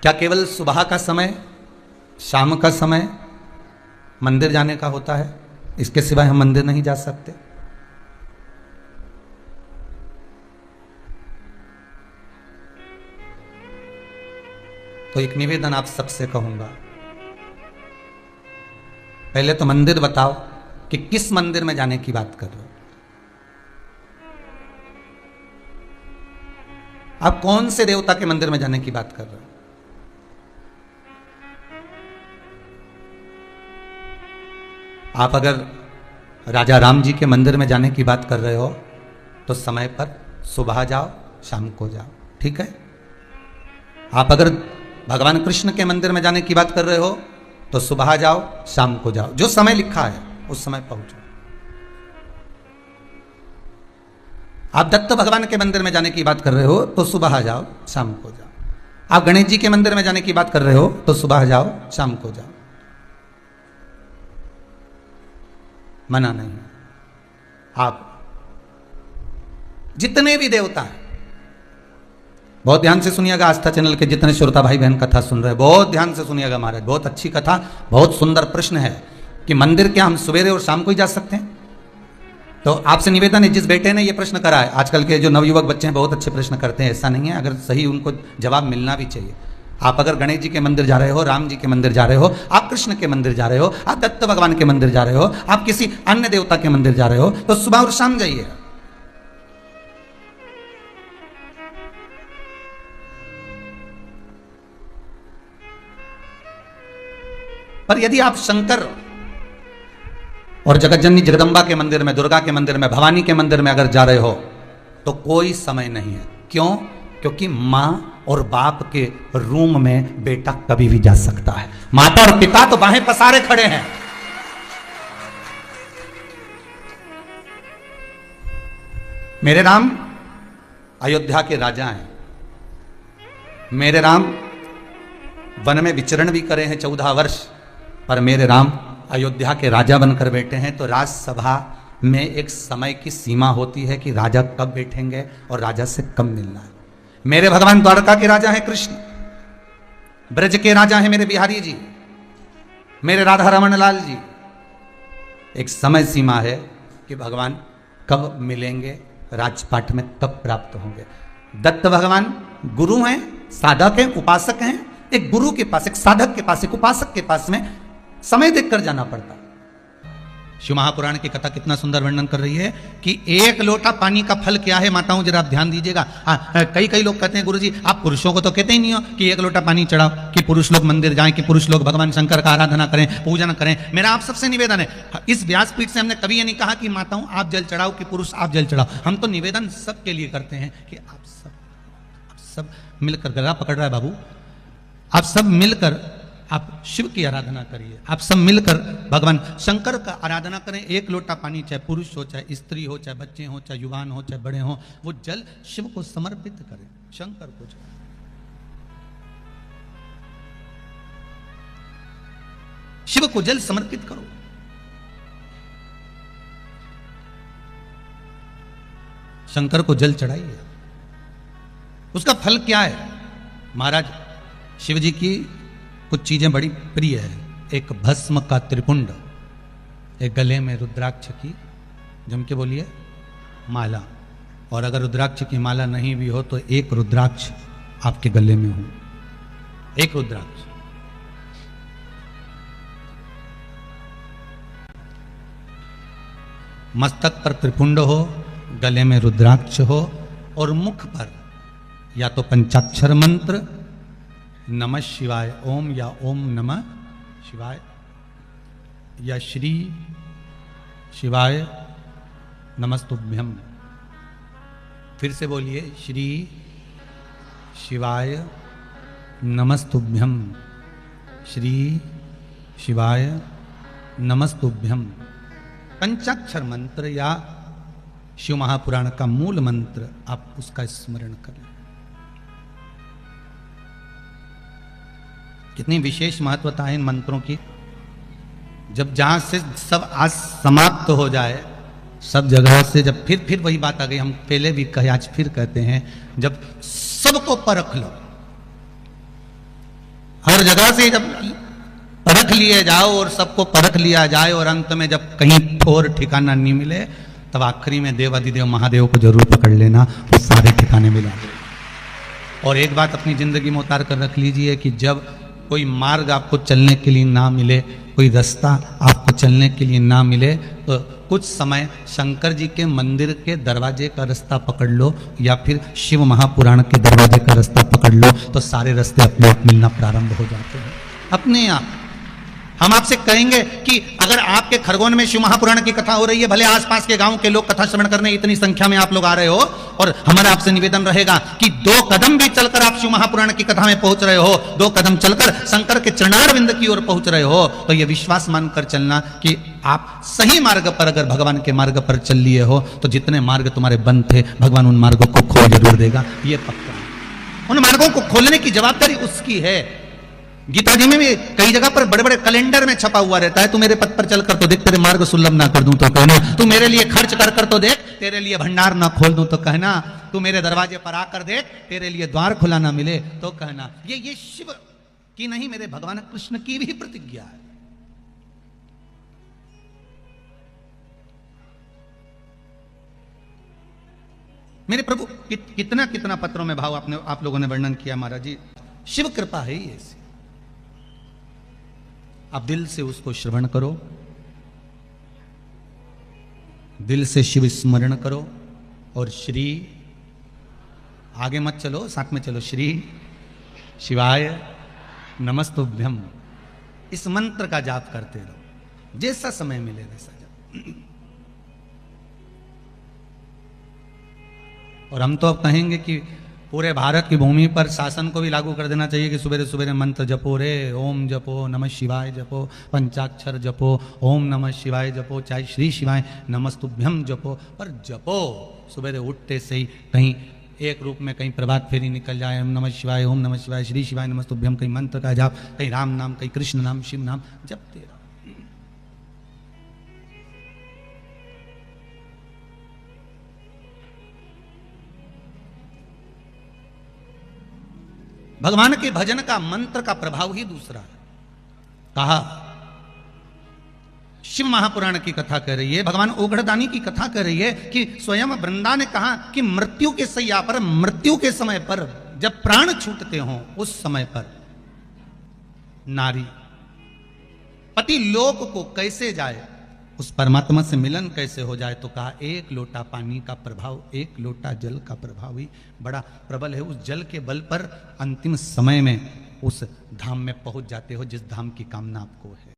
क्या केवल सुबह का समय, शाम का समय मंदिर जाने का होता है? इसके सिवाय हम मंदिर नहीं जा सकते? तो एक निवेदन आप सबसे कहूंगा, पहले तो मंदिर बताओ कि किस मंदिर में जाने की बात कर रहे हो? आप कौन से देवता के मंदिर में जाने की बात कर रहे हो? आप अगर राजा राम जी के मंदिर में जाने की बात कर रहे हो तो समय पर सुबह जाओ, शाम को जाओ, ठीक है? आप अगर भगवान कृष्ण के मंदिर में जाने की बात कर रहे हो तो सुबह जाओ, शाम को जाओ, जो समय लिखा है उस समय पहुंचो। आप दत्त भगवान के मंदिर में जाने की बात कर रहे हो तो सुबह जाओ, शाम को जाओ। आप गणेश जी के मंदिर में जाने की बात कर रहे हो तो सुबह जाओ, शाम को जाओ, मना नहीं। आप जितने भी देवता हैं, बहुत ध्यान से सुनिएगा, आस्था चैनल के जितने श्रोता भाई बहन कथा सुन रहे हैं, बहुत ध्यान से सुनिएगा महाराज, बहुत अच्छी कथा, बहुत सुंदर प्रश्न है कि मंदिर क्या हम सवेरे और शाम को ही जा सकते हैं? तो आपसे निवेदन है, जिस बेटे ने ये प्रश्न करा है, आजकल के जो नवयुवक बच्चे हैं बहुत अच्छे प्रश्न करते हैं, ऐसा नहीं है, अगर सही उनको जवाब मिलना भी चाहिए। आप अगर गणेश जी के मंदिर जा रहे हो, राम जी के मंदिर जा रहे हो, आप कृष्ण के मंदिर जा रहे हो, आप दत्त भगवान के मंदिर जा रहे हो, आप किसी अन्य देवता के मंदिर जा रहे हो, तो सुबह और शाम जाइए। पर यदि आप शंकर और जगत जननी जगदम्बा के मंदिर में, दुर्गा के मंदिर में, भवानी के मंदिर में अगर जा रहे हो तो कोई समय नहीं है। क्यों? क्योंकि मां और बाप के रूम में बेटा कभी भी जा सकता है। माता और पिता तो बाहें पसारे खड़े हैं। मेरे राम अयोध्या के राजा हैं। मेरे राम वन में विचरण भी करे हैं 14 वर्ष, पर मेरे राम अयोध्या के राजा बनकर बैठे हैं। तो राज्यसभा में एक समय की सीमा होती है कि राजा कब बैठेंगे और राजा से कब मिलना है। मेरे भगवान द्वारका के राजा हैं कृष्ण, ब्रज के राजा हैं मेरे बिहारी जी, मेरे राधा रमन लाल जी। एक समय सीमा है कि भगवान कब मिलेंगे, राजपाट में कब प्राप्त होंगे। दत्त भगवान गुरु हैं, साधक हैं, उपासक हैं। एक गुरु के पास, एक साधक के पास, एक उपासक के पास में समय देखकर जाना पड़ता। शिव महापुराण की कथा कितना सुंदर वर्णन कर रही है कि एक लोटा पानी का फल क्या है। माताओं जरा आप ध्यान दीजिएगा। कई लोग कहते हैं गुरुजी आप पुरुषों को तो कहते ही नहीं हो कि एक लोटा पानी चढ़ाओ, कि पुरुष लोग मंदिर जाएं, कि पुरुष लोग भगवान शंकर का आराधना करें, पूजन करें। मेरा आप सबसे निवेदन है, इस व्यासपीठ से हमने कभी ये नहीं कहा कि माताओं आप जल चढ़ाओ, कि पुरुष आप जल चढ़ाओ। हम तो निवेदन सबके लिए करते हैं कि आप सब मिलकर, गला पकड़ रहा है बाबू, आप सब मिलकर आप शिव की आराधना करिए। आप सब मिलकर भगवान शंकर का आराधना करें। एक लोटा पानी, चाहे पुरुष हो, चाहे स्त्री हो, चाहे बच्चे हो, चाहे युवान हो, चाहे बड़े हो, वो जल शिव को समर्पित करें, शंकर को जल। शिव को जल समर्पित करो। शंकर को जल चढ़ाइए। उसका फल क्या है? महाराज शिव जी की कुछ चीजें बड़ी प्रिय है। एक भस्म का त्रिपुंड, एक गले में रुद्राक्ष की, जम के बोलिए, माला। और अगर रुद्राक्ष की माला नहीं भी हो तो एक रुद्राक्ष आपके गले में हो, एक रुद्राक्ष। मस्तक पर त्रिपुंड हो, गले में रुद्राक्ष हो, और मुख पर या तो पंचाक्षर मंत्र नमः शिवाय ओम, या ओम नमः शिवाय, या श्री शिवाय नमस्तुभ्यम। फिर से बोलिए, श्री शिवाय नमस्तुभ्यम, श्री शिवाय नमस्तुभ्यम। पंचाक्षर मंत्र या शिव महापुराण का मूल मंत्र आप उसका स्मरण करें। कितनी विशेष महत्वता है इन मंत्रों की। जब जहां से सब आज समाप्त हो जाए, सब जगह से जब फिर वही बात आ गई, हम पहले भी कहे आज फिर कहते हैं, जब सबको परख लो, जगह से जब परख लिए जाओ और सबको परख लिया जाए और अंत में जब कहीं ठोर ठिकाना नहीं मिले, तब आखिरी में देवाधिदेव महादेव को जरूर पकड़ लेना, वो सारे ठिकाने मिला। और एक बात अपनी जिंदगी में उतार कर रख लीजिए कि जब कोई मार्ग आपको चलने के लिए ना मिले, कोई रास्ता आपको चलने के लिए ना मिले, तो कुछ समय शंकर जी के मंदिर के दरवाजे का रास्ता पकड़ लो या फिर शिव महापुराण के दरवाजे का रास्ता पकड़ लो, तो सारे रास्ते अपने आप मिलना प्रारंभ हो जाते हैं अपने आप। हम आपसे कहेंगे कि अगर आपके खरगोन में शिव महापुराण की कथा हो रही है, भले आसपास के गांव के लोग कथा श्रवण करने इतनी संख्या में आप लोग आ रहे हो, और हमारा आपसे निवेदन रहेगा कि 2 कदम भी चलकर आप शिव महापुराण की कथा में पहुंच रहे हो, 2 कदम चलकर शंकर के चरणारविंद की ओर पहुंच रहे हो, तो यह विश्वास मानकर चलना कि आप सही मार्ग पर, अगर भगवान के मार्ग पर चल लिए हो, तो जितने मार्ग तुम्हारे बंद थे भगवान उन मार्गों को खोल जरूर देगा, ये पक्का है। उन मार्गों को खोलने की जवाबदारी उसकी है। गीता जी में भी कई जगह पर बड़े बड़े कैलेंडर में छपा हुआ रहता है, तू मेरे पथ पर चल कर तो देख, तेरे मार्ग सुलभ ना कर दूं तो कहना, तू मेरे लिए खर्च कर कर तो देख, तेरे लिए भंडार ना खोल दूं तो कहना, तू मेरे दरवाजे पर आकर देख, तेरे लिए द्वार खुला ना मिले तो कहना। ये शिव की नहीं, मेरे भगवान कृष्ण की भी प्रतिज्ञा है। मेरे प्रभु कितना कितना पत्रों में भाव आप लोगों ने वर्णन किया महाराज जी। शिव कृपा है ही ऐसी। आप दिल से उसको श्रवण करो, दिल से शिव स्मरण करो, और श्री आगे मत चलो, साथ में चलो, श्री शिवाय नमस्तुभ्यम, इस मंत्र का जाप करते रहो, जैसा समय मिले वैसा जाप। और हम तो अब कहेंगे कि पूरे भारत की भूमि पर शासन को भी लागू कर देना चाहिए कि सुबह सुबह मंत्र जपो रे, ओम जपो, नमः शिवाय जपो, पंचाक्षर जपो, ओम नमः शिवाय जपो, चाहे श्री शिवाय नमस्तुभ्यम जपो, पर जपो सुबह उठते से ही। कहीं एक रूप में कहीं प्रभात फेरी निकल जाए, ओम नमः शिवाय, ओम नमः शिवाय, श्री शिवाय नमस्तुभ्यम, कहीं मंत्र का जाप, कहीं राम नाम, कहीं कृष्ण नाम, शिव नाम जपते रहो। भगवान के भजन का मंत्र का प्रभाव ही दूसरा है। कहा शिव महापुराण की कथा कह रही है, भगवान ओघड़दानी की कथा कह रही है कि स्वयं वृंदा ने कहा कि मृत्यु के सैया पर, मृत्यु के समय पर, जब प्राण छूटते हों उस समय पर नारी पति लोक को कैसे जाए, उस परमात्मा से मिलन कैसे हो जाए, तो कहा 1 लोटा पानी का प्रभाव, 1 लोटा जल का प्रभाव ही बड़ा प्रबल है। उस जल के बल पर अंतिम समय में उस धाम में पहुंच जाते हो जिस धाम की कामना आपको है।